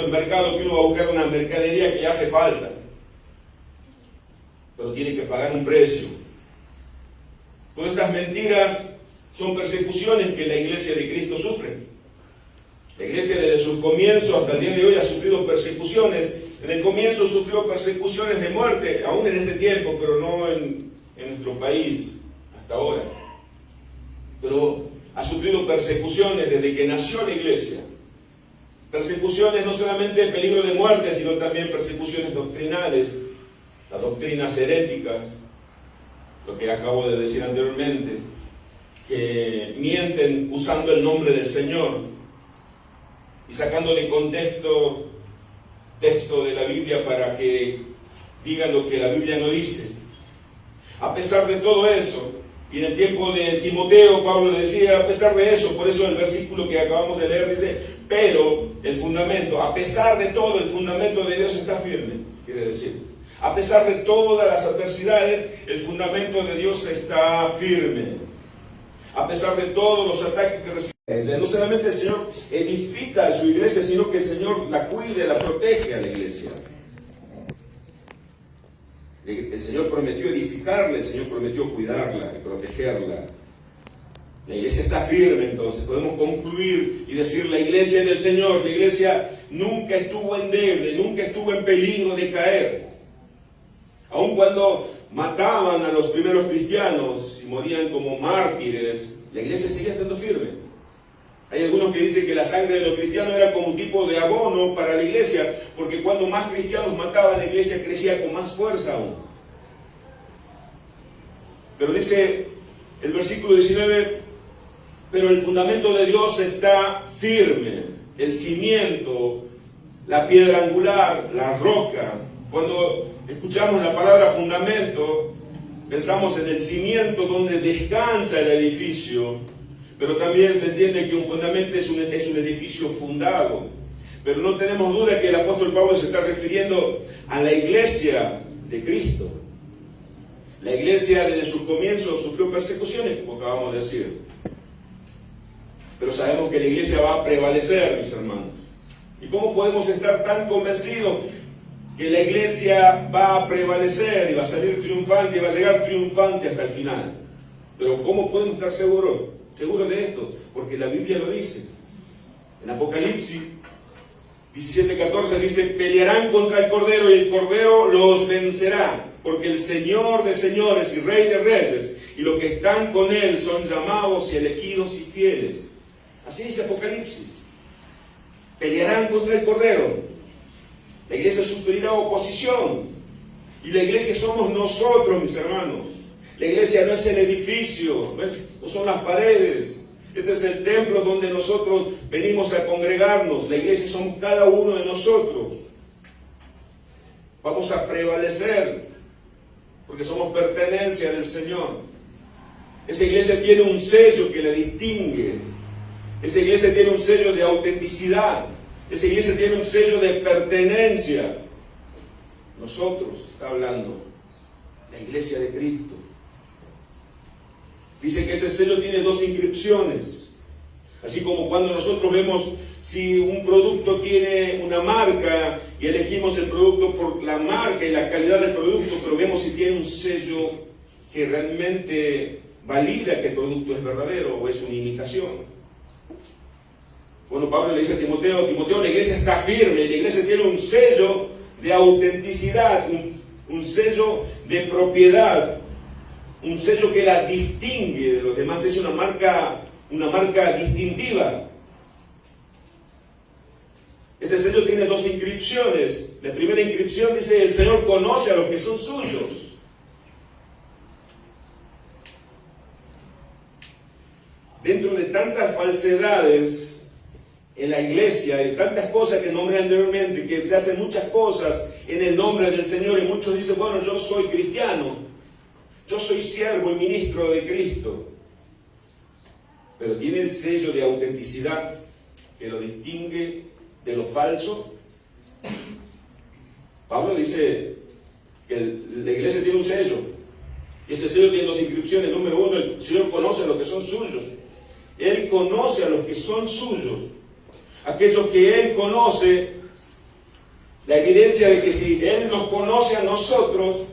supermercado que uno va a buscar una mercadería que le hace falta, pero tiene que pagar un precio. Todas estas mentiras son persecuciones que la iglesia de Cristo sufre. La iglesia desde sus comienzos hasta el día de hoy ha sufrido persecuciones. En el comienzo sufrió persecuciones de muerte, aún en este tiempo, pero no en nuestro país hasta ahora. Pero ha sufrido persecuciones desde que nació la iglesia. Persecuciones no solamente de peligro de muerte, sino también persecuciones doctrinales, las doctrinas heréticas, lo que acabo de decir anteriormente, que mienten usando el nombre del Señor y sacando de contexto texto de la Biblia para que digan lo que la Biblia no dice. A pesar de todo eso, y en el tiempo de Timoteo, Pablo le decía, a pesar de eso, por eso el versículo que acabamos de leer dice, pero el fundamento, a pesar de todo, el fundamento de Dios está firme, quiere decir. A pesar de todas las adversidades, el fundamento de Dios está firme. A pesar de todos los ataques que recibe. No solamente el Señor edifica a su iglesia, sino que el Señor la cuide, la protege a la iglesia. El Señor prometió edificarla, el Señor prometió cuidarla y protegerla. La iglesia está firme, entonces podemos concluir y decir, la iglesia del Señor, la iglesia nunca estuvo endeble, nunca estuvo en peligro de caer. Aun cuando mataban a los primeros cristianos y morían como mártires, la iglesia seguía estando firme. Hay algunos que dicen que la sangre de los cristianos era como un tipo de abono para la iglesia, porque cuando más cristianos mataban, la iglesia crecía con más fuerza aún. Pero dice el versículo 19, pero el fundamento de Dios está firme, el cimiento, la piedra angular, la roca. Cuando escuchamos la palabra fundamento, pensamos en el cimiento donde descansa el edificio, pero también se entiende que un fundamento es un edificio fundado. Pero no tenemos duda que el apóstol Pablo se está refiriendo a la iglesia de Cristo. La iglesia desde sus comienzos sufrió persecuciones, como acabamos de decir. Pero sabemos que la iglesia va a prevalecer, mis hermanos. ¿Y cómo podemos estar tan convencidos que la iglesia va a prevalecer y va a salir triunfante y va a llegar triunfante hasta el final? Pero ¿cómo podemos estar seguros de esto? Porque la Biblia lo dice. En Apocalipsis 17:14 dice, pelearán contra el Cordero y el Cordero los vencerá, porque el Señor de señores y Rey de reyes y los que están con Él son llamados y elegidos y fieles. Así dice Apocalipsis. Pelearán contra el Cordero. La iglesia sufrirá oposición. Y la iglesia somos nosotros, mis hermanos. La iglesia no es el edificio, no son las paredes. Este es el templo donde nosotros venimos a congregarnos. La iglesia somos cada uno de nosotros. Vamos a prevalecer porque somos pertenencia del Señor. Esa iglesia tiene un sello que la distingue. Esa iglesia tiene un sello de autenticidad. Esa iglesia tiene un sello de pertenencia. Nosotros, está hablando, la iglesia de Cristo. Dice que ese sello tiene dos inscripciones. Así como cuando nosotros vemos si un producto tiene una marca y elegimos el producto por la marca y la calidad del producto, pero vemos si tiene un sello que realmente valida que el producto es verdadero o es una imitación. Bueno, Pablo le dice a Timoteo, la iglesia está firme, la iglesia tiene un sello de autenticidad, un sello de propiedad, un sello que la distingue de los demás, es una marca distintiva. Este sello tiene dos inscripciones. La primera inscripción dice, el Señor conoce a los que son suyos. Dentro de tantas falsedades en la iglesia, de tantas cosas que nombré anteriormente, que se hacen muchas cosas en el nombre del Señor, y muchos dicen, bueno, yo soy cristiano, yo soy siervo y ministro de Cristo, pero tiene el sello de autenticidad que lo distingue de lo falso. Pablo dice que la iglesia tiene un sello, y ese sello tiene dos inscripciones. Número uno, el Señor conoce a los que son suyos. Él conoce a los que son suyos. Aquellos que Él conoce La evidencia de que si Él nos conoce a nosotros,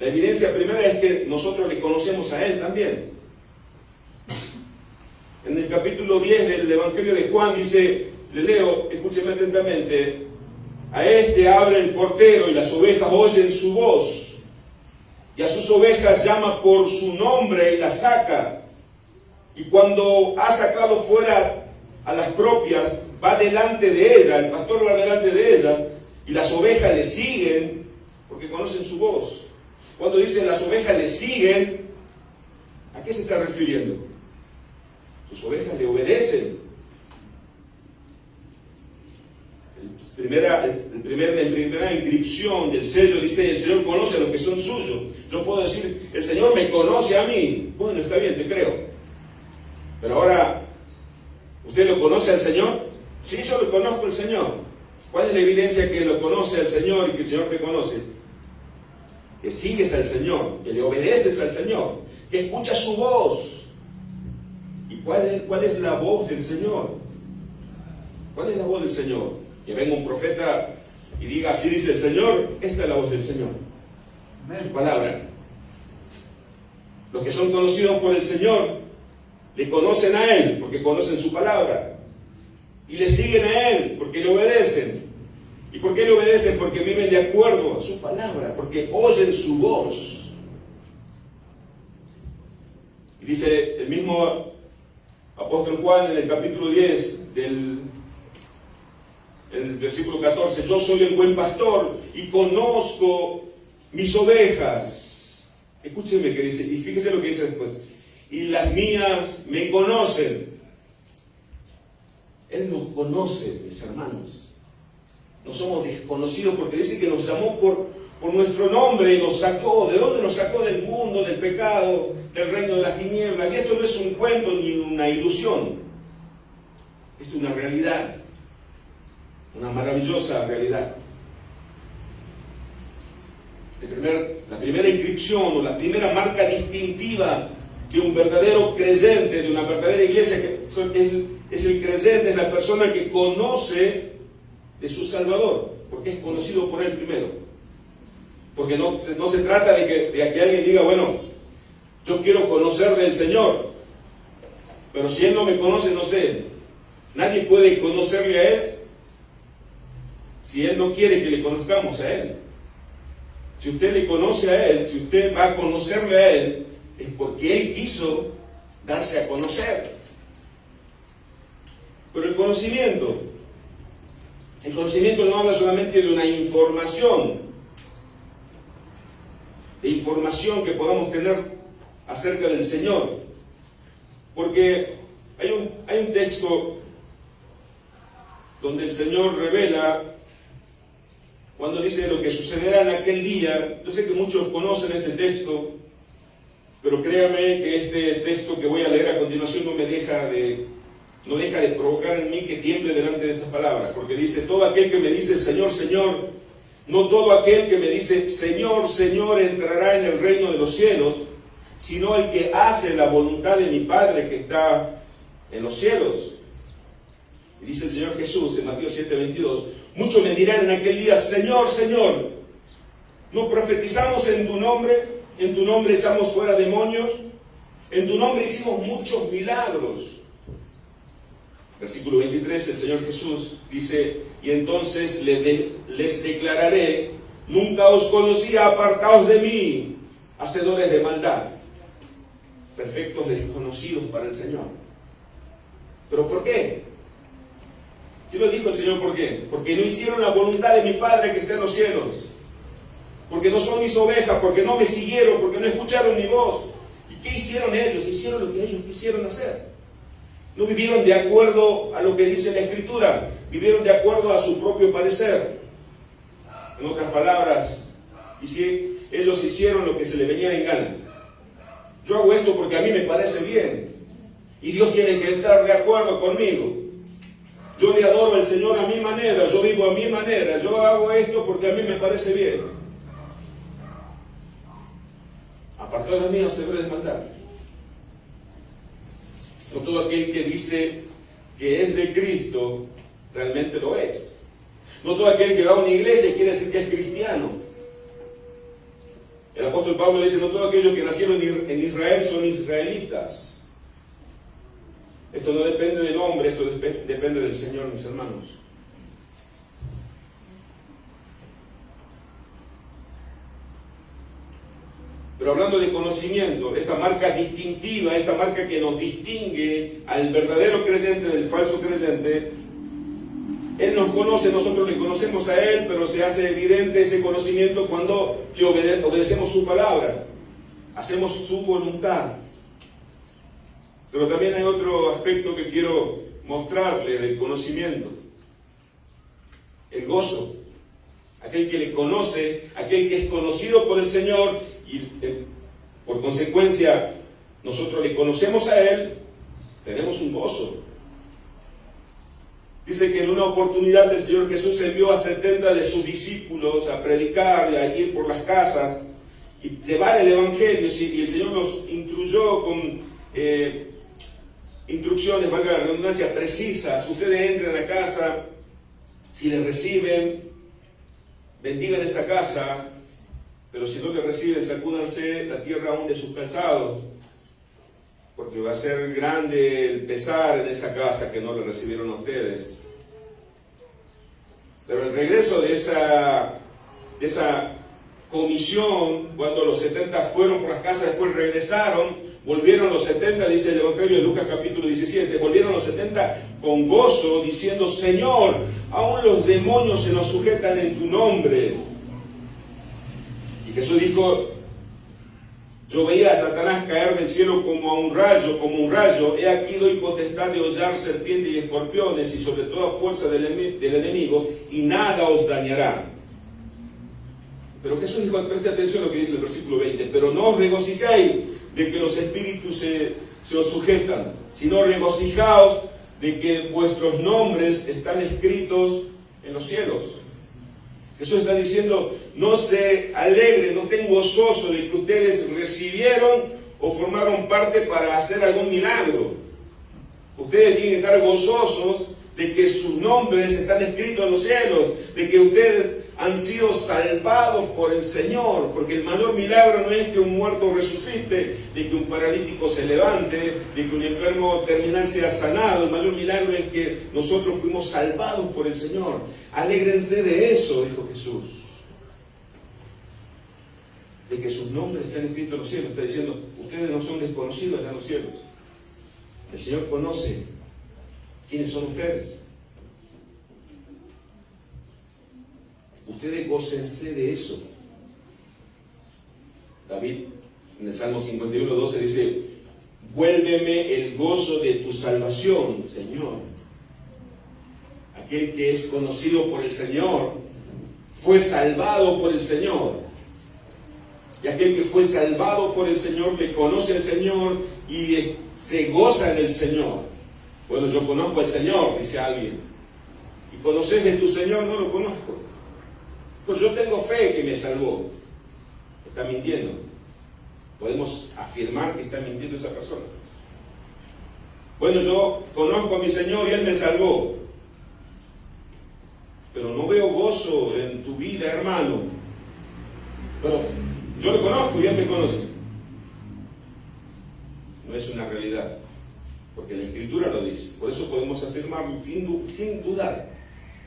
la evidencia primera es que nosotros le conocemos a Él también. En el capítulo 10 del Evangelio de Juan dice, le leo, escúcheme atentamente, a este abre el portero y las ovejas oyen su voz, y a sus ovejas llama por su nombre y las saca, y cuando ha sacado fuera a las propias, va delante de ella, el pastor va delante de ella, y las ovejas le siguen, porque conocen su voz. Cuando dice las ovejas le siguen, ¿a qué se está refiriendo? Sus ovejas le obedecen. La primera inscripción del sello dice, el Señor conoce a los que son suyos. Yo puedo decir, el Señor me conoce a mí. Bueno, está bien, te creo. Pero ahora, ¿usted lo conoce al Señor? Sí, yo lo conozco al Señor. ¿Cuál es la evidencia que lo conoce al Señor y que el Señor te conoce? Que sigues al Señor, que le obedeces al Señor, que escuchas su voz. ¿Y cuál es la voz del Señor? ¿Cuál es la voz del Señor? Que venga un profeta y diga, así dice el Señor, esta es la voz del Señor. Su palabra. Los que son conocidos por el Señor, le conocen a Él, porque conocen su palabra. Y le siguen a Él, porque le obedecen. ¿Y por qué le obedecen? Porque viven de acuerdo a su palabra, porque oyen su voz. Y dice el mismo apóstol Juan en el capítulo 10, el versículo 14, yo soy el buen pastor y conozco mis ovejas. Escúchenme que dice, y fíjense lo que dice después, y las mías me conocen. Él nos conoce, mis hermanos. No somos desconocidos porque dice que nos llamó por nuestro nombre y nos sacó. ¿De dónde nos sacó? Del mundo, del pecado, del reino de las tinieblas. Y esto no es un cuento ni una ilusión. Esto es una realidad. Una maravillosa realidad. La primera inscripción o la primera marca distintiva de un verdadero creyente, de una verdadera iglesia, es el creyente, es la persona que conoce de su Salvador, porque es conocido por Él primero. Porque no se trata de que alguien diga, bueno, yo quiero conocer del Señor, pero si Él no me conoce, no sé. Nadie puede conocerle a Él si Él no quiere que le conozcamos a Él. Si usted le conoce a Él, si usted va a conocerle a Él, es porque Él quiso darse a conocer. Pero el conocimiento no habla solamente de una información, de información que podamos tener acerca del Señor. Porque hay un texto donde el Señor revela, cuando dice lo que sucederá en aquel día. Yo sé que muchos conocen este texto, pero créame que este texto que voy a leer a continuación no deja de provocar en mí que tiemble delante de estas palabras, porque dice, todo aquel que me dice Señor, Señor, no todo aquel que me dice Señor, Señor entrará en el reino de los cielos, sino el que hace la voluntad de mi Padre que está en los cielos. Y dice el Señor Jesús en Mateo 7:22, muchos me dirán en aquel día, Señor, Señor, ¿no profetizamos en tu nombre echamos fuera demonios, en tu nombre hicimos muchos milagros? Versículo 23, el Señor Jesús dice, y entonces les declararé, nunca os conocí, apartaos de mí, hacedores de maldad. Perfectos desconocidos para el Señor. ¿Pero por qué? Si lo dijo el Señor, ¿por qué? Porque no hicieron la voluntad de mi Padre que está en los cielos. Porque no son mis ovejas, porque no me siguieron, porque no escucharon mi voz. ¿Y qué hicieron ellos? Hicieron lo que ellos quisieron hacer. No vivieron de acuerdo a lo que dice la Escritura, vivieron de acuerdo a su propio parecer. En otras palabras, ellos hicieron lo que se les venía en ganas. Yo hago esto porque a mí me parece bien, y Dios tiene que estar de acuerdo conmigo. Yo le adoro al Señor a mi manera, yo vivo a mi manera, yo hago esto porque a mí me parece bien. Apartado de mí, hacedores de maldad. No todo aquel que dice que es de Cristo, realmente lo es. No todo aquel que va a una iglesia quiere decir que es cristiano. El apóstol Pablo dice, no todos aquellos que nacieron en Israel son israelitas. Esto no depende del hombre, esto depende del Señor, mis hermanos. Pero hablando de conocimiento, esta marca distintiva, esta marca que nos distingue al verdadero creyente del falso creyente, Él nos conoce, nosotros le conocemos a Él, pero se hace evidente ese conocimiento cuando le obedecemos su palabra, hacemos su voluntad. Pero también hay otro aspecto que quiero mostrarle del conocimiento: el gozo. Aquel que le conoce, aquel que es conocido por el Señor y por consecuencia nosotros le conocemos a Él, tenemos un gozo. Dice que en una oportunidad el Señor Jesús envió a 70 de sus discípulos a predicar y a ir por las casas y llevar el Evangelio, y el Señor los instruyó con instrucciones, valga la redundancia, precisas. Ustedes entren a casa, si les reciben, bendigan esa casa, pero si no les reciben, sacúdanse la tierra aún de sus calzados, porque va a ser grande el pesar en esa casa que no le recibieron a ustedes. Pero el regreso de esa comisión, cuando los 70 fueron por las casas, después regresaron, volvieron los 70, dice el Evangelio de Lucas capítulo 17, volvieron los 70 con gozo, diciendo: Señor, aún los demonios se nos sujetan en tu nombre. Y Jesús dijo: yo veía a Satanás caer del cielo como un rayo, he aquí doy potestad de hollar serpientes y escorpiones y sobre toda fuerza del enemigo, y nada os dañará. Pero Jesús dijo, preste atención a lo que dice el versículo 20, pero no os regocijéis de que los espíritus se os sujetan, sino regocijaos de que vuestros nombres están escritos en los cielos. Jesús está diciendo, no se alegren, no estén gozosos de que ustedes recibieron o formaron parte para hacer algún milagro. Ustedes tienen que estar gozosos de que sus nombres están escritos en los cielos, de que ustedes han sido salvados por el Señor, porque el mayor milagro no es que un muerto resucite, de que un paralítico se levante, de que un enfermo terminal sea sanado. El mayor milagro es que nosotros fuimos salvados por el Señor. Alégrense de eso, dijo Jesús. De que sus nombres están escritos en los cielos. Está diciendo, ustedes no son desconocidos allá en los cielos. El Señor conoce quiénes son ustedes. Ustedes gócense de eso. David, en el Salmo 51:12 dice, vuélveme el gozo de tu salvación, Señor. Aquel que es conocido por el Señor, fue salvado por el Señor. Y aquel que fue salvado por el Señor, le conoce al Señor y se goza en el Señor. Bueno, yo conozco al Señor, dice alguien. ¿Y conoces de tu Señor? No lo conozco. Pues yo tengo fe que me salvó. Está mintiendo. Podemos afirmar que está mintiendo esa persona. Bueno, yo conozco a mi Señor y Él me salvó. Pero no veo gozo en tu vida, hermano. Pero yo lo conozco y Él me conoce. No es una realidad. Porque la Escritura lo dice. Por eso podemos afirmarlo sin dudar.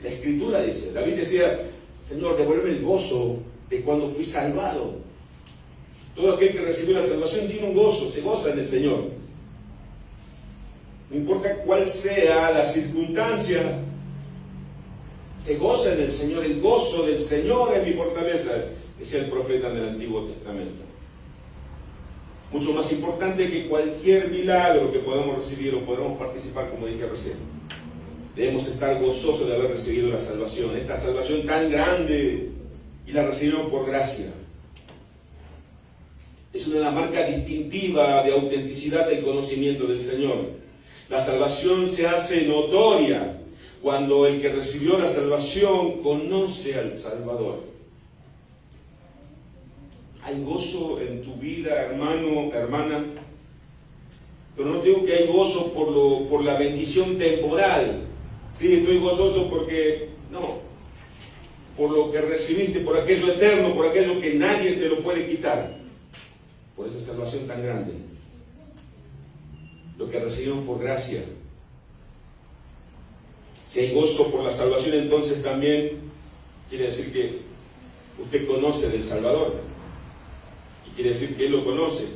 La Escritura dice. David decía, Señor, devuelve el gozo de cuando fui salvado. Todo aquel que recibió la salvación tiene un gozo, se goza en el Señor. No importa cuál sea la circunstancia, se goza en el Señor. El gozo del Señor es mi fortaleza, decía el profeta en el Antiguo Testamento. Mucho más importante que cualquier milagro que podamos recibir o podamos participar, como dije recién. Debemos estar gozosos de haber recibido la salvación, esta salvación tan grande, y la recibimos por gracia. Es una marca distintiva de autenticidad del conocimiento del Señor. La salvación se hace notoria cuando el que recibió la salvación conoce al Salvador. Hay gozo en tu vida, hermano, hermana, pero no digo que hay gozo por la bendición temporal. Sí, estoy gozoso porque... No, por lo que recibiste, por aquello eterno, por aquello que nadie te lo puede quitar, por esa salvación tan grande. Lo que recibimos por gracia. Si hay gozo por la salvación, entonces también quiere decir que usted conoce del Salvador. Y quiere decir que Él lo conoce.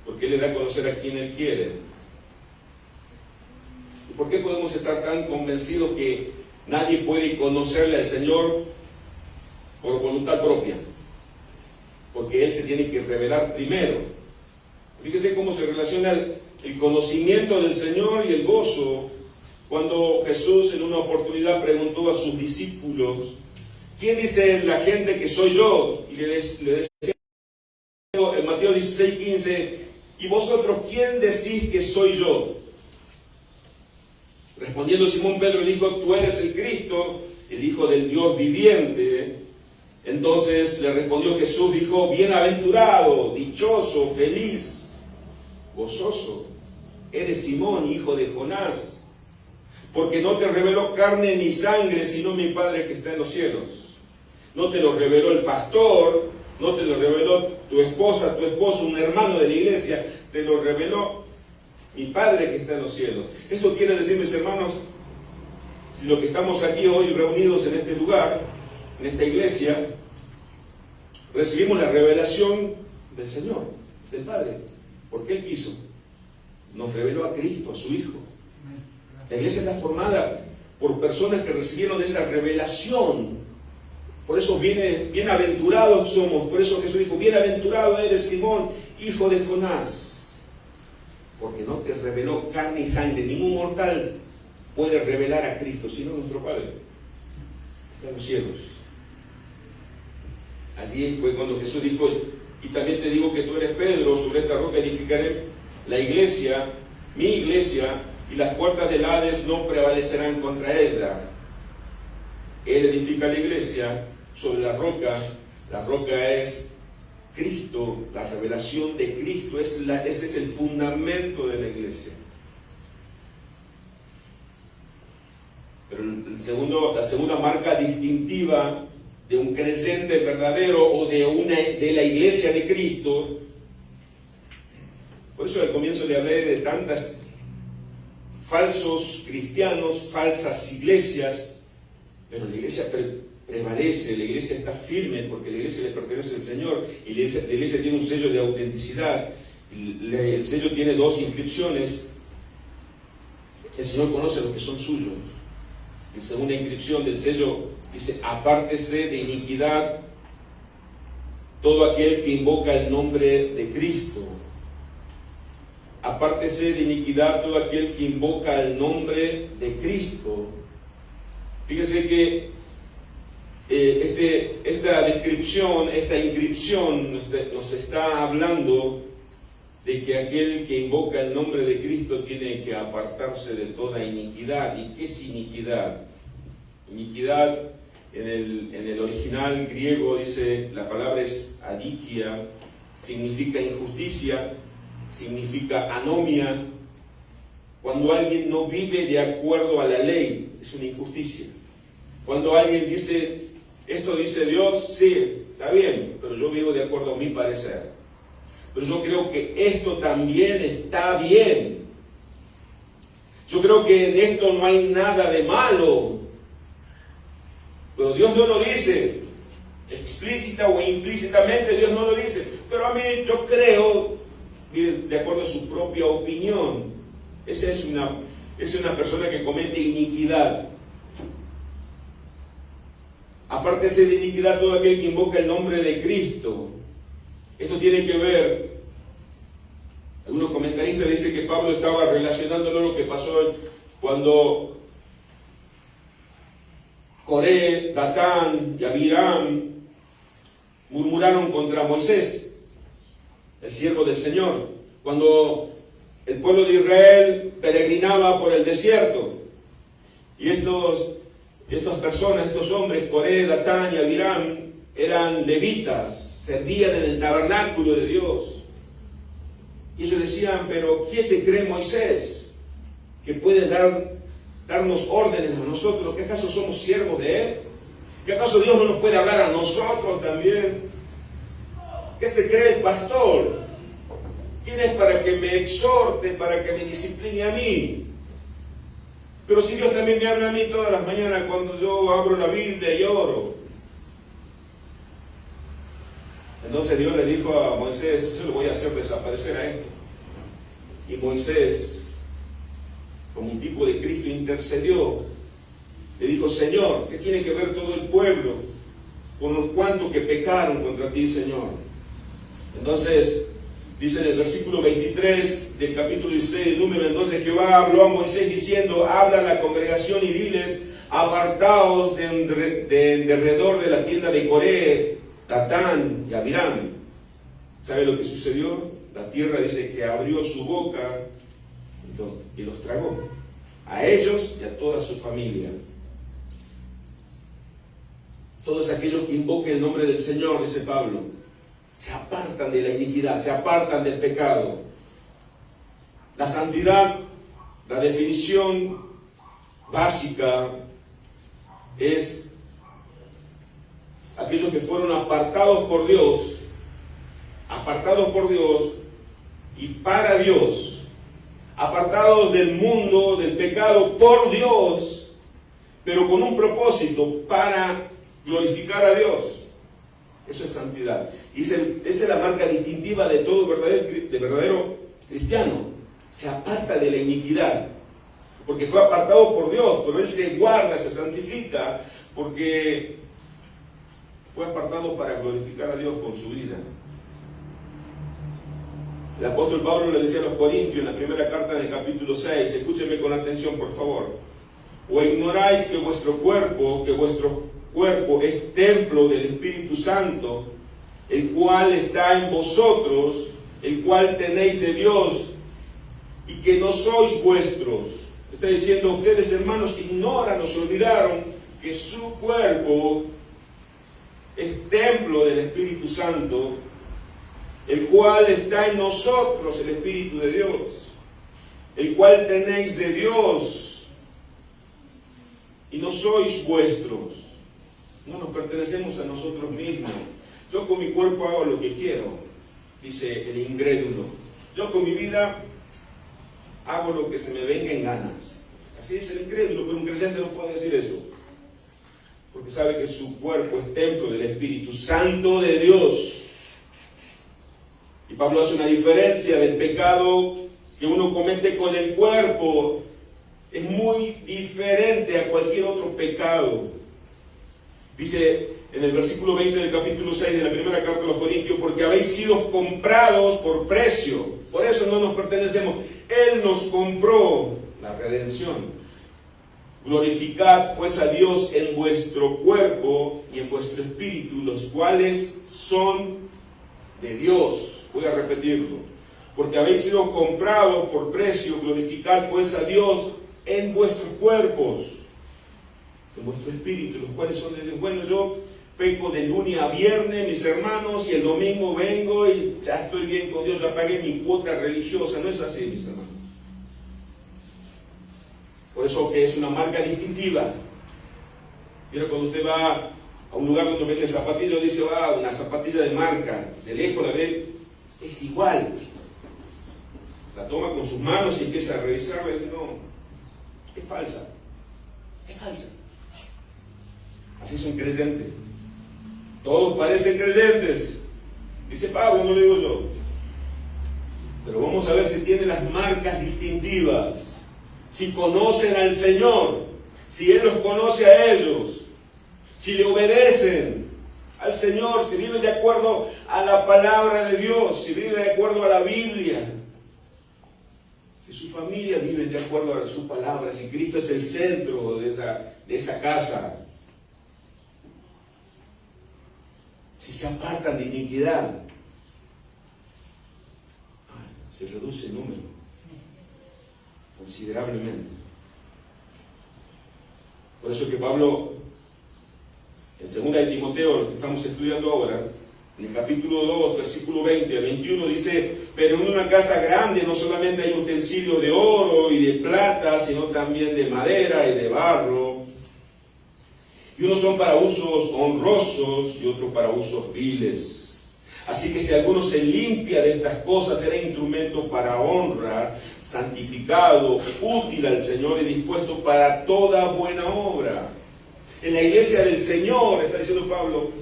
Porque Él le da a conocer a quien Él quiere. ¿Y por qué podemos estar tan convencidos que nadie puede conocerle al Señor por voluntad propia? Porque Él se tiene que revelar primero. Fíjese cómo se relaciona el conocimiento del Señor y el gozo. Cuando Jesús en una oportunidad preguntó a sus discípulos, ¿quién dice la gente que soy yo? Y le decía en Mateo 16:15, ¿y vosotros quién decís que soy yo? Respondiendo Simón Pedro dijo, tú eres el Cristo, el Hijo del Dios viviente. Entonces le respondió Jesús, dijo, bienaventurado, dichoso, feliz, gozoso, eres Simón, hijo de Jonás, porque no te reveló carne ni sangre, sino mi Padre que está en los cielos. No te lo reveló el pastor, no te lo reveló tu esposa, tu esposo, un hermano de la iglesia, te lo reveló mi Padre que está en los cielos. Esto quiere decir, mis hermanos, si lo que estamos aquí hoy reunidos en este lugar, en esta iglesia, recibimos la revelación del Señor, del Padre, porque Él quiso. Nos reveló a Cristo, a su Hijo. La iglesia está formada por personas que recibieron esa revelación. Por eso bienaventurados somos. Por eso Jesús dijo, bienaventurado eres Simón, hijo de Jonás. Porque no te reveló carne y sangre. Ningún mortal puede revelar a Cristo, sino nuestro Padre. Está en los cielos. Allí fue cuando Jesús dijo, y también te digo que tú eres Pedro, sobre esta roca edificaré la iglesia, mi iglesia, y las puertas del Hades no prevalecerán contra ella. Él edifica la iglesia sobre la roca es Cristo, la revelación de Cristo, ese es el fundamento de la iglesia. Pero la segunda marca distintiva de un creyente verdadero o de la iglesia de Cristo, por eso al comienzo le hablé de tantas falsos cristianos, falsas iglesias, pero la iglesia prevalece, la iglesia está firme porque la iglesia le pertenece al Señor y la iglesia tiene un sello de autenticidad. El sello tiene dos inscripciones. El Señor conoce los que son suyos. La segunda inscripción del sello dice, apártese de iniquidad todo aquel que invoca el nombre de Cristo. Apártese de iniquidad todo aquel que invoca el nombre de Cristo. Fíjense que esta descripción, esta inscripción nos está hablando de que aquel que invoca el nombre de Cristo tiene que apartarse de toda iniquidad. ¿Y qué es iniquidad? Iniquidad en el original griego dice, la palabra es adikia, significa injusticia, significa anomia. Cuando alguien no vive de acuerdo a la ley, es una injusticia. Cuando alguien dice, esto dice Dios, sí, está bien, pero yo vivo de acuerdo a mi parecer. Pero yo creo que esto también está bien. Yo creo que en esto no hay nada de malo. Pero Dios no lo dice. Explícita o implícitamente Dios no lo dice. Pero a mí yo creo, de acuerdo a su propia opinión. Esa es una persona que comete iniquidad. Apártese de iniquidad todo aquel que invoca el nombre de Cristo. Esto tiene que ver, algunos comentaristas dicen que Pablo estaba relacionándolo a lo que pasó cuando Coré, Datán y Abiram murmuraron contra Moisés, el siervo del Señor, cuando el pueblo de Israel peregrinaba por el desierto. Y estas personas, estos hombres, Coré, Datán y Abiram, eran levitas, servían en el tabernáculo de Dios. Y ellos decían, pero ¿quién se cree Moisés? Que puede dar darnos órdenes a nosotros? ¿Que acaso somos siervos de Él? ¿Que acaso Dios no nos puede hablar a nosotros también? ¿Qué se cree el pastor? ¿Quién es para que me exhorte, para que me discipline a mí? Pero si Dios también me habla a mí todas las mañanas cuando yo abro la Biblia y oro. Entonces Dios le dijo a Moisés, yo le voy a hacer desaparecer a esto. Y Moisés, como un tipo de Cristo, intercedió. Le dijo, Señor, ¿qué tiene que ver todo el pueblo con los cuantos que pecaron contra ti, Señor? Entonces, dice en el versículo 23 del capítulo 16 de Números, entonces Jehová habló a Moisés diciendo, habla a la congregación y diles, apartaos de alrededor de la tienda de Coré, Datán y Abiram. ¿Sabe lo que sucedió? La tierra dice que abrió su boca y los tragó, a ellos y a toda su familia. Todos aquellos que invoquen el nombre del Señor, dice Pablo, se apartan de la iniquidad, se apartan del pecado. La santidad, la definición básica es aquellos que fueron apartados por Dios y para Dios, apartados del mundo, del pecado por Dios, pero con un propósito para glorificar a Dios. Eso es santidad. Y esa es la marca distintiva de todo verdadero cristiano. Se aparta de la iniquidad, porque fue apartado por Dios, pero él se guarda, se santifica, porque fue apartado para glorificar a Dios con su vida. El apóstol Pablo le decía a los Corintios en la primera carta del capítulo 6, escúchenme con atención por favor, o ignoráis que vuestro cuerpo es templo del Espíritu Santo, el cual está en vosotros, el cual tenéis de Dios, y que no sois vuestros. Está diciendo, ustedes hermanos ignoran o se olvidaron que su cuerpo es templo del Espíritu Santo, el cual está en nosotros, el Espíritu de Dios, el cual tenéis de Dios, y no sois vuestros. No nos pertenecemos a nosotros mismos. Yo con mi cuerpo hago lo que quiero, dice el incrédulo. Yo con mi vida hago lo que se me venga en ganas. Así es el incrédulo, pero un creyente no puede decir eso, porque sabe que su cuerpo es templo del Espíritu Santo de Dios. Y Pablo hace una diferencia del pecado que uno comete con el cuerpo. Es muy diferente a cualquier otro pecado. Dice en el versículo 20 del capítulo 6 de la primera carta a los Corintios, porque habéis sido comprados por precio. Por eso no nos pertenecemos. Él nos compró, la redención. Glorificad pues a Dios en vuestro cuerpo y en vuestro espíritu, los cuales son de Dios. Voy a repetirlo. Porque habéis sido comprados por precio, glorificad pues a Dios en vuestros cuerpos, en vuestro espíritu, los cuales son de Dios. Bueno, yo peco de lunes a viernes, mis hermanos, y el domingo vengo y ya estoy bien con Dios, ya pagué mi cuota religiosa. No es así, mis hermanos. Por eso que es una marca distintiva. Mira, cuando usted va a un lugar donde vende zapatillas, dice, una zapatilla de marca, de lejos la ve, es igual. La toma con sus manos y empieza a revisarla y dice, no, es falsa. Es falsa. Así es un creyente. Todos parecen creyentes. Dice Pablo, no lo digo yo. Pero vamos a ver si tienen las marcas distintivas. Si conocen al Señor. Si Él los conoce a ellos. Si le obedecen al Señor. Si viven de acuerdo a la palabra de Dios. Si viven de acuerdo a la Biblia. Si su familia vive de acuerdo a su palabra. Si Cristo es el centro de esa casa. Si se apartan de iniquidad, se reduce el número considerablemente. Por eso que Pablo, en 2 de Timoteo, lo que estamos estudiando ahora, En el capítulo 2, versículo 20 al 21 dice: pero en una casa grande no solamente hay utensilios de oro y de plata, sino también de madera y de barro. Y unos son para usos honrosos y otros para usos viles. Así que si alguno se limpia de estas cosas, será instrumento para honra, santificado, útil al Señor y dispuesto para toda buena obra. En la iglesia del Señor, está diciendo Pablo,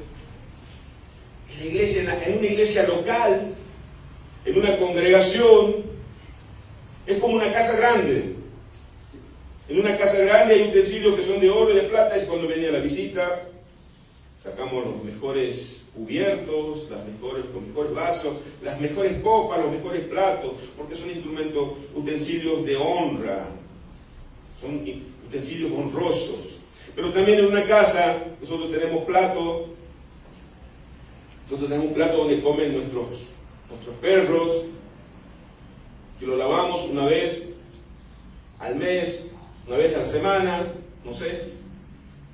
en una iglesia local, en una congregación, es como una casa grande. En una casa grande hay utensilios que son de oro y de plata. Es cuando venía la visita, sacamos los mejores cubiertos, los mejores vasos, las mejores copas, los mejores platos, porque son instrumentos, utensilios de honra, son utensilios honrosos. Pero también en una casa nosotros tenemos un plato donde comen nuestros perros, que lo lavamos una vez al mes, una vez a la semana, no sé.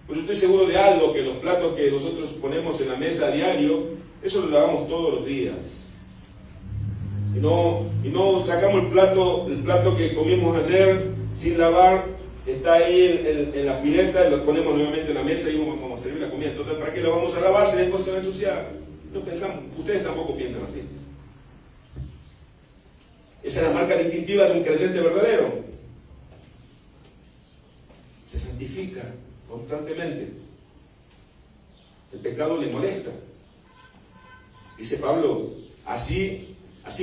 Pero yo estoy seguro de algo, que los platos que nosotros ponemos en la mesa a diario, eso lo lavamos todos los días. Y no sacamos el plato que comimos ayer sin lavar, está ahí en la pileta, y lo ponemos nuevamente en la mesa y vamos a servir la comida. Entonces, ¿para qué lo vamos a lavar si después se va a ensuciar? No pensamos, ustedes tampoco piensan así. Esa es la marca distintiva de un creyente verdadero. Se santifica constantemente. El pecado le molesta. Dice Pablo, así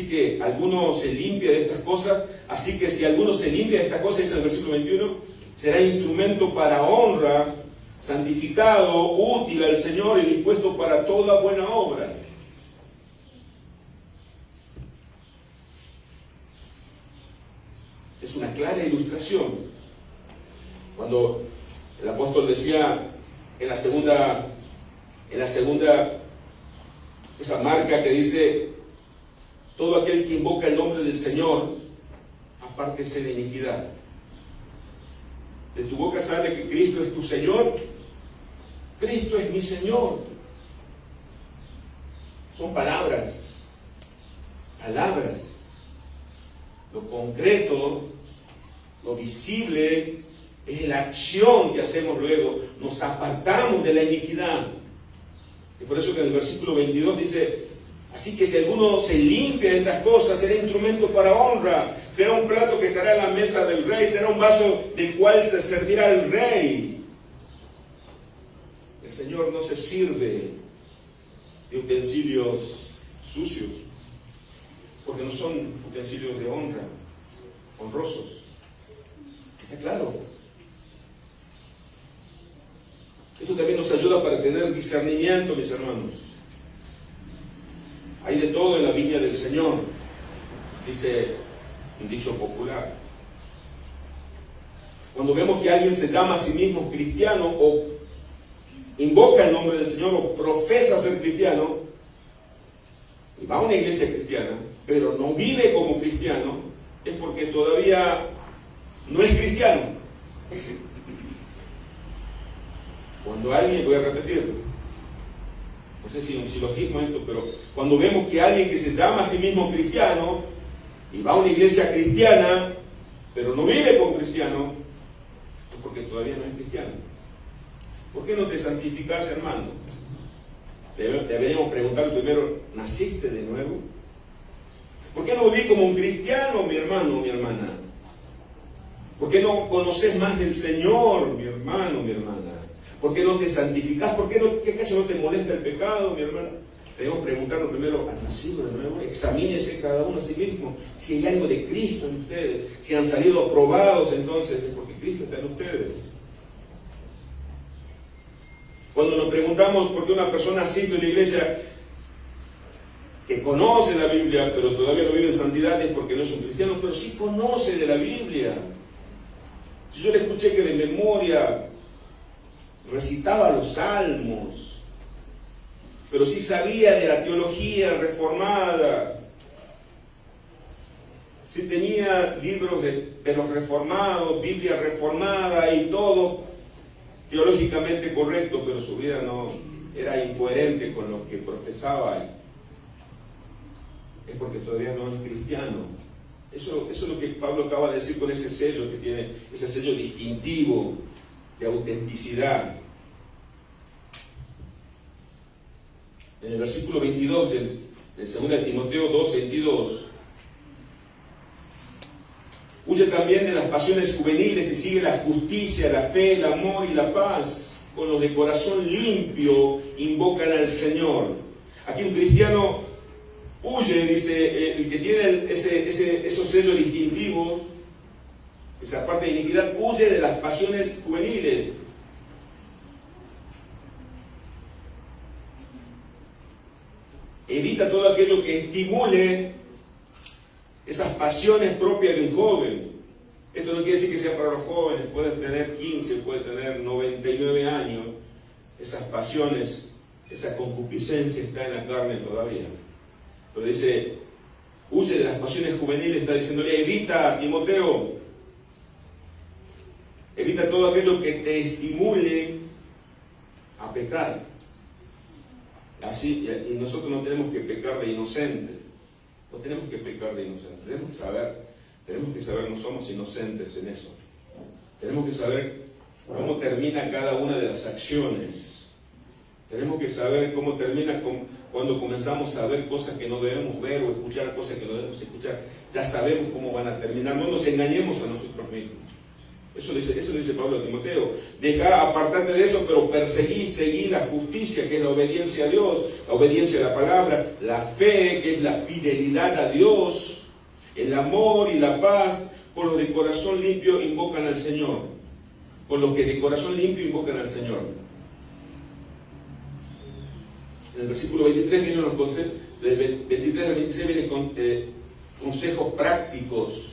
que alguno se limpia de estas cosas, así que si alguno se limpia de estas cosas, dice en el versículo 21, será instrumento para honra, santificado, útil al Señor y dispuesto para toda buena obra. Es una clara ilustración. Cuando el apóstol decía en la segunda, esa marca que dice: todo aquel que invoca el nombre del Señor, apártese de iniquidad. De tu boca sale que Cristo es tu Señor. Cristo es mi Señor. Son palabras. Lo concreto, lo visible, es la acción que hacemos luego. Nos apartamos de la iniquidad. Y por eso que en el versículo 22 dice: así que si alguno se limpia de estas cosas, será instrumento para honra, será un plato que estará en la mesa del rey, será un vaso del cual se servirá el rey. El Señor no se sirve de utensilios sucios, porque no son utensilios de honra, honrosos. ¿Está claro? Esto también nos ayuda para tener discernimiento, mis hermanos. Hay de todo en la viña del Señor, dice un dicho popular. Cuando vemos que alguien se llama a sí mismo cristiano, o invoca el nombre del Señor, o profesa ser cristiano, y va a una iglesia cristiana, pero no vive como cristiano, es porque todavía no es cristiano. Cuando alguien, voy a repetirlo, no sé si es un silogismo esto, pero cuando vemos que alguien que se llama a sí mismo cristiano y va a una iglesia cristiana, pero no vive como cristiano, es porque todavía no es cristiano. ¿Por qué no te santificas, hermano? Deberíamos preguntar primero: ¿naciste de nuevo? ¿Por qué no viví como un cristiano, mi hermano, mi hermana? ¿Por qué no conoces más del Señor, mi hermano, mi hermana? ¿Por qué no te santificás? ¿Qué acaso no te molesta el pecado, mi hermana? Debemos preguntarnos primero: ¿han nacido de nuevo? Examínese cada uno a sí mismo. Si hay algo de Cristo en ustedes, si han salido aprobados, entonces es porque Cristo está en ustedes. Cuando nos preguntamos por qué una persona asiste en la iglesia, que conoce la Biblia, pero todavía no vive en santidad, es porque no es un cristiano, pero sí conoce de la Biblia. Si yo le escuché que de memoria recitaba los salmos, pero sí sabía de la teología reformada, sí tenía libros de los reformados, Biblia reformada y todo teológicamente correcto, pero su vida no era incoherente con lo que profesaba, es porque todavía no es cristiano. Eso es lo que Pablo acaba de decir con ese sello que tiene, ese sello distintivo de autenticidad. En el versículo 22 del 2 de Timoteo 2:22, huye también de las pasiones juveniles y sigue la justicia, la fe, el amor y la paz. Con los de corazón limpio invocan al Señor. Aquí un cristiano huye, dice, el que tiene esos sellos distintivos, esa parte de iniquidad, huye de las pasiones juveniles. Evita todo aquello que estimule esas pasiones propias de un joven. Esto no quiere decir que sea para los jóvenes, pueden tener 15, pueden tener 99 años. Esas pasiones, esa concupiscencia está en la carne todavía. Pero dice, huye de las pasiones juveniles, está diciéndole, evita, Timoteo, evita todo aquello que te estimule a pecar. Así, y nosotros no tenemos que pecar de inocentes. No tenemos que pecar de inocentes. Tenemos que saber, no somos inocentes en eso. Tenemos que saber cómo termina cada una de las acciones. Tenemos que saber cómo termina cuando comenzamos a ver cosas que no debemos ver o escuchar cosas que no debemos escuchar. Ya sabemos cómo van a terminar. No nos engañemos a nosotros mismos. Eso dice Pablo a Timoteo. Deja apartarte de eso, pero seguí la justicia, que es la obediencia a Dios, la obediencia a la palabra, la fe, que es la fidelidad a Dios, el amor y la paz. Con los de corazón limpio invocan al Señor. Con los que de corazón limpio invocan al Señor. En el versículo 23 vienen los conceptos, del 23 al 26 vienen consejos prácticos.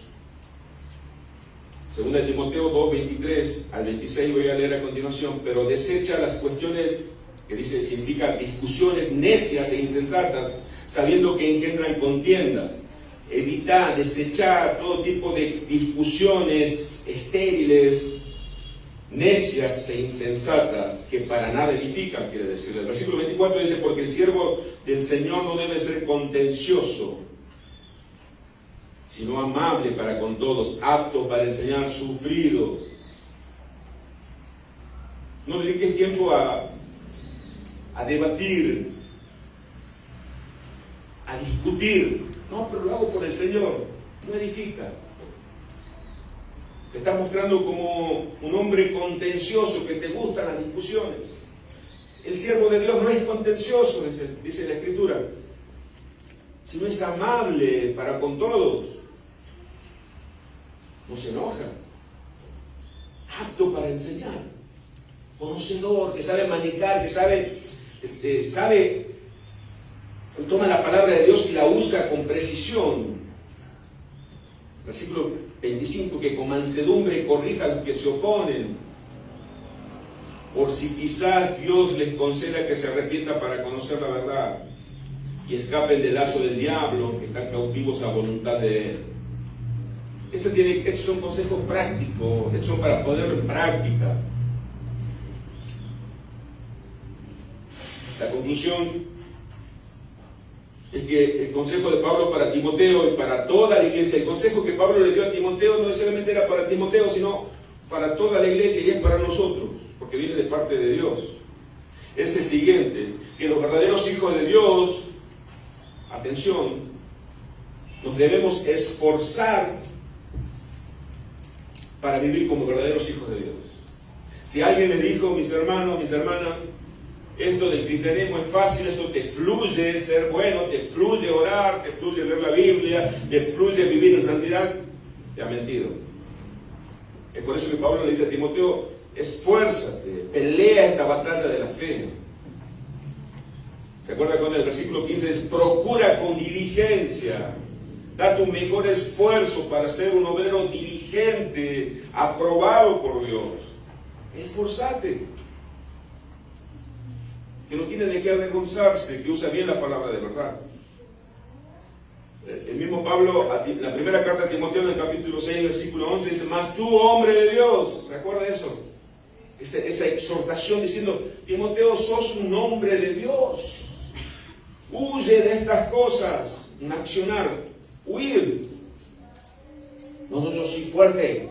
2 de Timoteo 2, 23 al 26 voy a leer a continuación, pero desecha las cuestiones, que dice, significa discusiones necias e insensatas, sabiendo que engendran contiendas. Evita, desechar todo tipo de discusiones estériles, necias e insensatas, que para nada edifican, quiere decir. El versículo 24 dice, porque el siervo del Señor no debe ser contencioso, sino amable para con todos, apto para enseñar, sufrido. No le dediques tiempo a debatir, a discutir. No, pero lo hago por el Señor. No edifica. Te está mostrando como un hombre contencioso, que te gustan las discusiones. El siervo de Dios no es contencioso, dice la Escritura, sino es amable para con todos. No se enoja, apto para enseñar, conocedor, que sabe manejar, que sabe, toma la palabra de Dios y la usa con precisión. Versículo 25, que con mansedumbre corrija a los que se oponen, por si quizás Dios les conceda que se arrepientan para conocer la verdad y escapen del lazo del diablo, que están cautivos a voluntad de él. Estos son consejos prácticos, estos son para ponerlo en práctica. La conclusión es que el consejo de Pablo para Timoteo y para toda la iglesia, el consejo que Pablo le dio a Timoteo no necesariamente era para Timoteo, sino para toda la iglesia, y es para nosotros, porque viene de parte de Dios. Es el siguiente, que los verdaderos hijos de Dios, atención, nos debemos esforzar para vivir como verdaderos hijos de Dios. Si alguien les dijo, mis hermanos, mis hermanas, esto del cristianismo es fácil, esto te fluye ser bueno, te fluye orar, te fluye leer la Biblia, te fluye vivir en santidad, te ha mentido. Es por eso que Pablo le dice a Timoteo, esfuérzate, pelea esta batalla de la fe. ¿Se acuerda con el versículo 15? Dice, procura con diligencia, da tu mejor esfuerzo para ser un obrero diligente, aprobado por Dios. Esforzate. Que no tiene de qué avergonzarse, que usa bien la palabra de verdad. El mismo Pablo, la primera carta a Timoteo, en el capítulo 6, versículo 11, dice, mas tú, hombre de Dios, ¿se acuerda de eso? esa exhortación diciendo, Timoteo, sos un hombre de Dios. Huye de estas cosas. Un accionar. Huir. No, yo soy fuerte.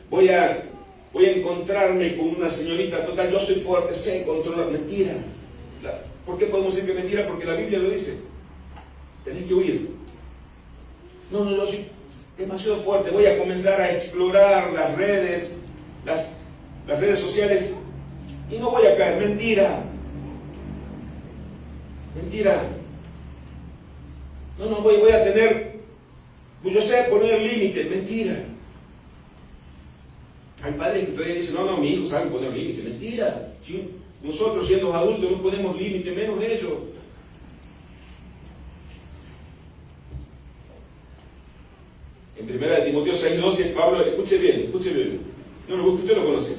Voy a encontrarme con una señorita. Total, yo soy fuerte, sé controlar. Mentira. ¿Por qué podemos decir que mentira? Porque la Biblia lo dice. Tenés que huir. No, yo soy demasiado fuerte. Voy a comenzar a explorar las redes sociales y no voy a caer. Mentira. No, voy a tener, pues yo sé poner límite. Mentira. Hay padres que todavía dicen, no, mi hijo sabe poner límite. Mentira. ¿Sí? Nosotros siendo adultos no ponemos límite, menos ellos. En 1 Timoteo 6:12, Pablo, escuche bien. No, usted lo conoce.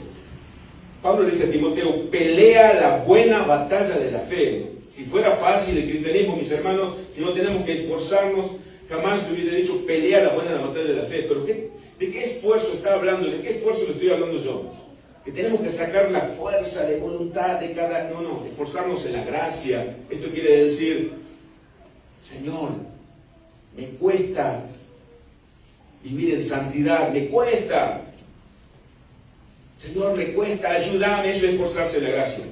Pablo le dice a Timoteo, pelea la buena batalla de la fe. Si fuera fácil el cristianismo, mis hermanos, si no tenemos que esforzarnos, jamás le hubiese dicho, pelea la buena batalla de la fe. Pero ¿de qué esfuerzo está hablando? ¿De qué esfuerzo le estoy hablando yo? Que tenemos que sacar la fuerza de voluntad de cada... No, esforzarnos en la gracia. Esto quiere decir, Señor, me cuesta vivir en santidad, me cuesta. Señor, me cuesta, ayúdame. Eso es esforzarse en la gracia.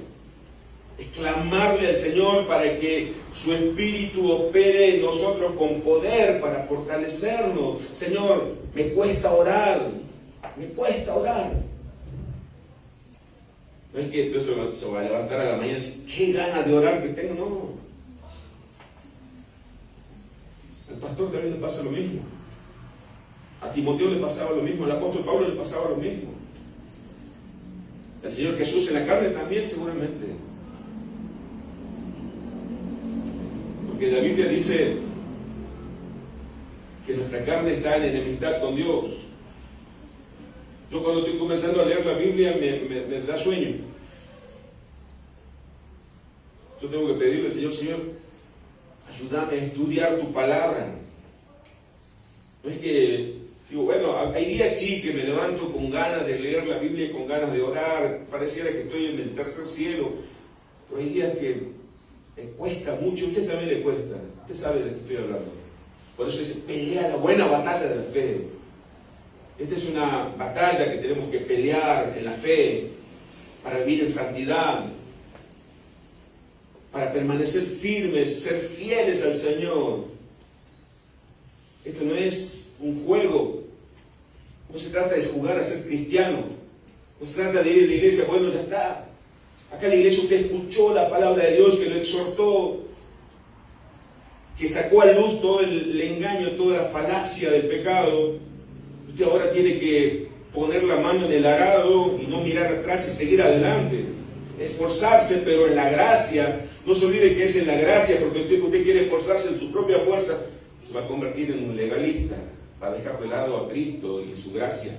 Es clamarle al Señor para que su Espíritu opere en nosotros con poder para fortalecernos. Señor, me cuesta orar. No es que yo se va a levantar a la mañana y decir, qué ganas de orar que tengo. No. Al pastor también le pasa lo mismo. A Timoteo le pasaba lo mismo. Al apóstol Pablo le pasaba lo mismo. Al Señor Jesús en la carne también seguramente. Porque la Biblia dice que nuestra carne está en enemistad con Dios. Yo cuando estoy comenzando a leer la Biblia me da sueño. Yo tengo que pedirle al Señor, ayúdame a estudiar tu palabra. No es que, digo, bueno, hay días sí que me levanto con ganas de leer la Biblia y con ganas de orar. Pareciera que estoy en el tercer cielo. Pero hay días que me cuesta mucho. A usted también le cuesta. Usted sabe de lo que estoy hablando. Por eso dice, pelea la buena batalla de la fe. Esta es una batalla que tenemos que pelear en la fe para vivir en santidad, para permanecer firmes, ser fieles al Señor. Esto no es un juego. No se trata de jugar a ser cristiano. No se trata de ir a la iglesia, bueno, ya está. Acá en la iglesia usted escuchó la palabra de Dios que lo exhortó, que sacó a luz todo el engaño, toda la falacia del pecado. Usted ahora tiene que poner la mano en el arado y no mirar atrás y seguir adelante. Esforzarse, pero en la gracia. No se olvide que es en la gracia, porque usted quiere esforzarse en su propia fuerza, se va a convertir en un legalista, va a dejar de lado a Cristo y su gracia.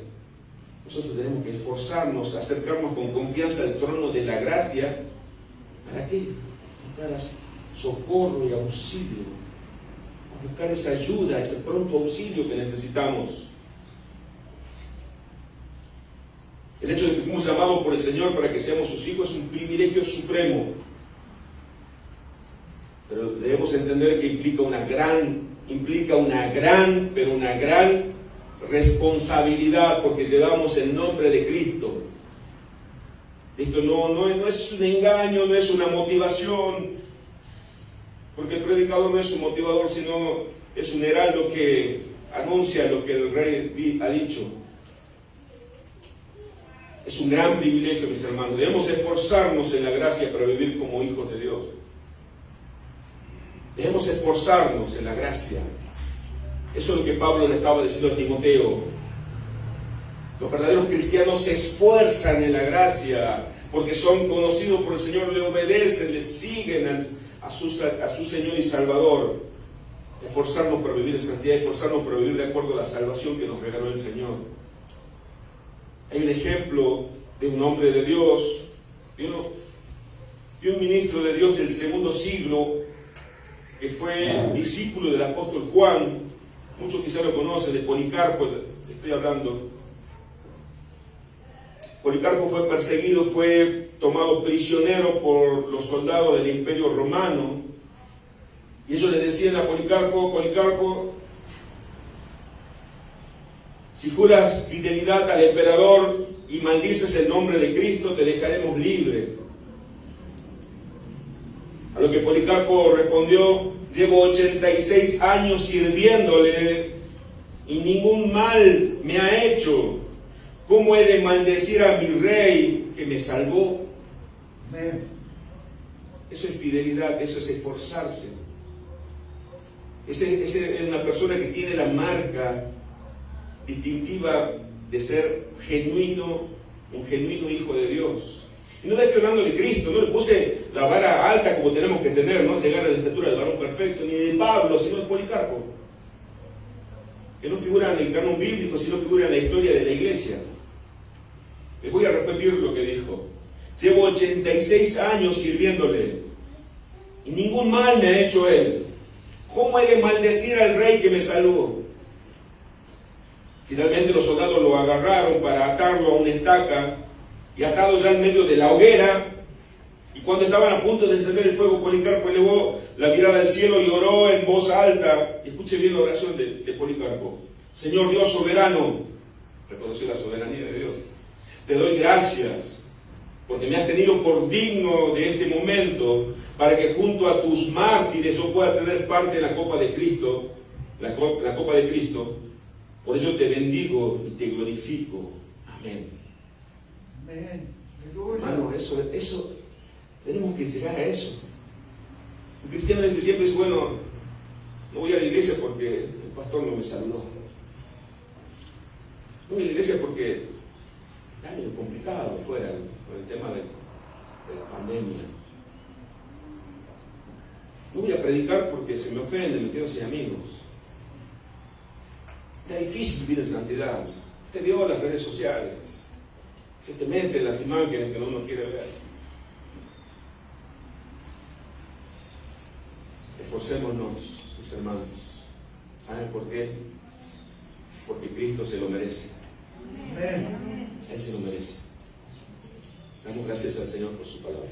Nosotros tenemos que esforzarnos, acercarnos con confianza al trono de la gracia. ¿Para qué? Buscar socorro y auxilio. Buscar esa ayuda, ese pronto auxilio que necesitamos. El hecho de que fuimos llamados por el Señor para que seamos sus hijos es un privilegio supremo. Pero debemos entender que implica una gran responsabilidad, porque llevamos el nombre de Cristo. Esto no es un engaño, no es una motivación, porque el predicador no es un motivador, sino es un heraldo que anuncia lo que el rey ha dicho. Es un gran privilegio, mis hermanos. Debemos esforzarnos en la gracia para vivir como hijos de Dios. Debemos esforzarnos en la gracia. Eso es lo que Pablo le estaba diciendo a Timoteo. Los verdaderos cristianos se esfuerzan en la gracia porque son conocidos por el Señor, le obedecen, le siguen a su Señor y Salvador. Esforzarnos para vivir en santidad, esforzarnos para vivir de acuerdo a la salvación que nos regaló el Señor. Hay un ejemplo de un hombre de Dios, de un ministro de Dios del segundo siglo, que fue discípulo del apóstol Juan. Muchos quizás lo conocen, de Policarpo estoy hablando. Policarpo fue perseguido, fue tomado prisionero por los soldados del Imperio Romano. Y ellos le decían a Policarpo: Policarpo, si juras fidelidad al emperador y maldices el nombre de Cristo, te dejaremos libre. A lo que Policarpo respondió: llevo 86 años sirviéndole y ningún mal me ha hecho. ¿Cómo he de maldecir a mi rey que me salvó? Eso es fidelidad, eso es esforzarse. Ese es una persona que tiene la marca distintiva de ser genuino, un genuino hijo de Dios. Y no le estoy hablando de Cristo, no le puse la vara alta como tenemos que tener, no llegar a la estatura del varón perfecto, ni de Pablo, sino de Policarpo, que no figura en el canon bíblico, sino figura en la historia de la iglesia. Les voy a repetir lo que dijo: llevo 86 años sirviéndole y ningún mal me ha hecho él. ¿Cómo he de maldecir al rey que me salvó? Finalmente los soldados lo agarraron para atarlo a una estaca, y atado ya en medio de la hoguera, y cuando estaban a punto de encender el fuego, Policarpo elevó la mirada al cielo y oró en voz alta. Escuche bien la oración de Policarpo: Señor Dios soberano, reconoció la soberanía de Dios, te doy gracias porque me has tenido por digno de este momento, para que junto a tus mártires yo pueda tener parte en la copa de Cristo, la copa de Cristo. Por eso te bendigo y te glorifico. Amén. Amén. Hermano, eso, tenemos que llegar a eso. Un cristiano en este tiempo dice: bueno, no voy a la iglesia porque el pastor no me saludó. No voy a la iglesia porque está medio complicado afuera con el tema de la pandemia. No voy a predicar porque se me ofende, me quedo sin amigos. Está difícil vivir en santidad. Usted vio las redes sociales, se te meten las imágenes que uno quiere ver. Esforcémonos, mis hermanos. ¿Saben por qué? Porque Cristo se lo merece. Él se lo merece. Damos gracias al Señor por su palabra.